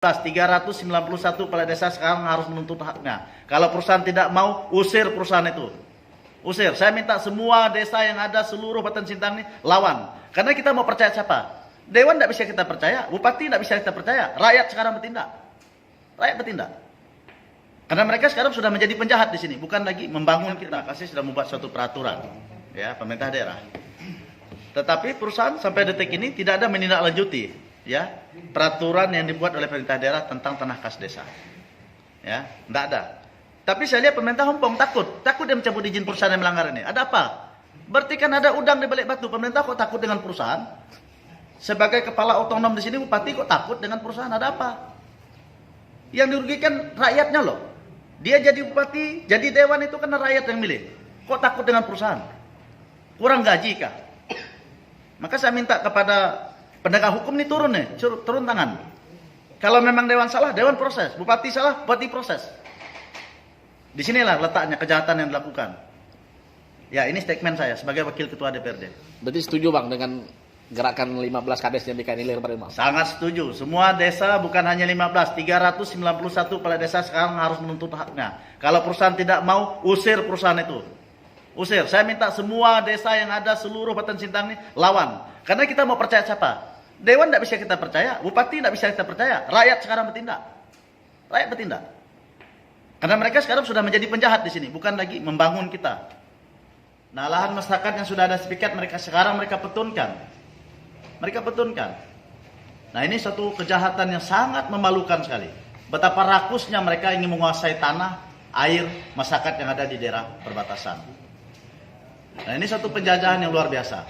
391 kepala desa sekarang harus menuntut haknya. Kalau perusahaan tidak mau, usir perusahaan itu. Usir. Saya minta semua desa yang ada seluruh Batan Sintang ini lawan. Karena kita mau percaya siapa? Dewan tidak bisa kita percaya, bupati tidak bisa kita percaya. Rakyat sekarang bertindak. Rakyat bertindak. Karena mereka sekarang sudah menjadi penjahat di sini, bukan lagi membangun kita. Kasih sudah membuat suatu peraturan, ya, pemerintah daerah. Tetapi perusahaan sampai detik ini tidak ada menindaklanjuti, ya, peraturan yang dibuat oleh pemerintah daerah tentang tanah kas desa, ya, tidak ada. Tapi saya lihat pemerintah Hongkong takut dia mencabut izin perusahaan yang melanggar ini. Ada apa? Berarti kan ada udang di balik batu. Pemerintah kok takut dengan perusahaan? Sebagai kepala otonom di sini, bupati kok takut dengan perusahaan? Ada apa? Yang dirugikan rakyatnya loh. Dia jadi bupati, jadi dewan itu karena rakyat yang milih. Kok takut dengan perusahaan? Kurang gaji kah? Maka saya minta kepada penegak hukum ini turun tangan. Kalau memang dewan salah, dewan proses. Bupati salah, bupati proses. Disinilah letaknya kejahatan yang dilakukan. Ya, ini statement saya sebagai wakil ketua DPRD. Berarti setuju Bang dengan gerakan 15 kades yang dikailir kemarin Bang? Sangat setuju. Semua desa bukan hanya 15, 391 kepala desa sekarang harus menuntut haknya. Kalau perusahaan tidak mau, usir perusahaan itu. Usir. Saya minta semua desa yang ada seluruh Batan Sintang ini lawan. Karena kita mau percaya siapa? Dewan tidak bisa kita percaya, bupati tidak bisa kita percaya. Rakyat sekarang bertindak. Rakyat bertindak. Karena mereka sekarang sudah menjadi penjahat di sini, bukan lagi membangun kita. Nah, lahan masyarakat yang sudah ada sepikat mereka petunkan. Mereka petunkan. Nah, ini satu kejahatan yang sangat memalukan sekali. Betapa rakusnya mereka ingin menguasai tanah, air, masyarakat yang ada di daerah perbatasan. Nah, ini satu penjajahan yang luar biasa.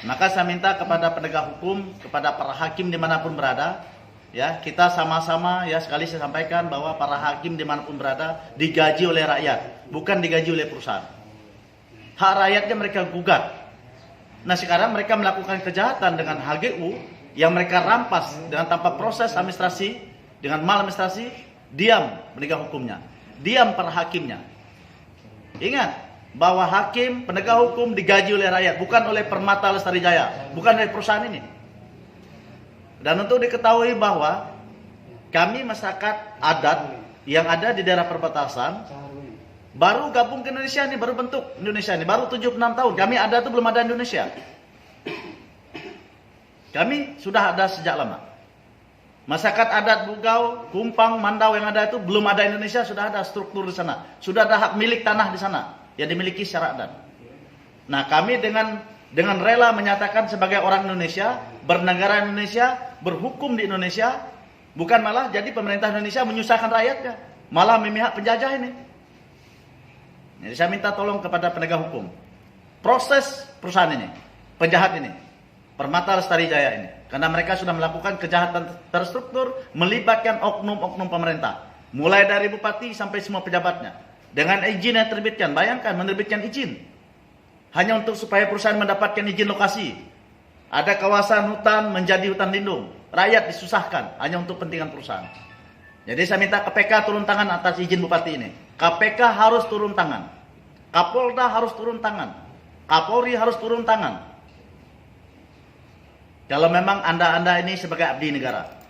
Maka saya minta kepada penegak hukum, kepada para hakim dimanapun berada, ya, kita sama-sama, ya, sekali saya sampaikan bahwa para hakim dimanapun berada digaji oleh rakyat, bukan digaji oleh perusahaan. Hak rakyatnya mereka gugat. Nah, sekarang mereka melakukan kejahatan dengan HGU yang mereka rampas dengan tanpa proses administrasi, dengan maladministrasi, diam penegak hukumnya, diam para hakimnya. Ingat bahwa hakim, penegak hukum digaji oleh rakyat, bukan oleh Permata Lestari Jaya, bukan oleh perusahaan ini. Dan untuk diketahui bahwa kami masyarakat adat yang ada di daerah perbatasan baru gabung ke Indonesia ini, baru bentuk Indonesia ini, baru 76 tahun. Kami ada itu belum ada Indonesia. Kami sudah ada sejak lama. Masyarakat adat Bugau, Kumpang, Mandau yang ada itu belum ada Indonesia, sudah ada struktur di sana. Sudah ada hak milik tanah di sana yang dimiliki secara adat. Nah, kami dengan rela menyatakan sebagai orang Indonesia, bernegara Indonesia, berhukum di Indonesia, bukan malah jadi pemerintah Indonesia menyusahkan rakyatnya, malah memihak penjajah ini. Jadi saya minta tolong kepada penegak hukum, proses perusahaan ini, penjahat ini, Permata Lestari Jaya ini, karena mereka sudah melakukan kejahatan terstruktur melibatkan oknum-oknum pemerintah, mulai dari bupati sampai semua pejabatnya, dengan izin yang terbitkan. Bayangkan menerbitkan izin hanya untuk supaya perusahaan mendapatkan izin lokasi. Ada kawasan hutan menjadi hutan lindung, rakyat disusahkan hanya untuk kepentingan perusahaan. Jadi saya minta KPK turun tangan atas izin bupati ini. KPK harus turun tangan, Kapolda harus turun tangan, Kapolri harus turun tangan. Kalau memang anda ini sebagai abdi negara.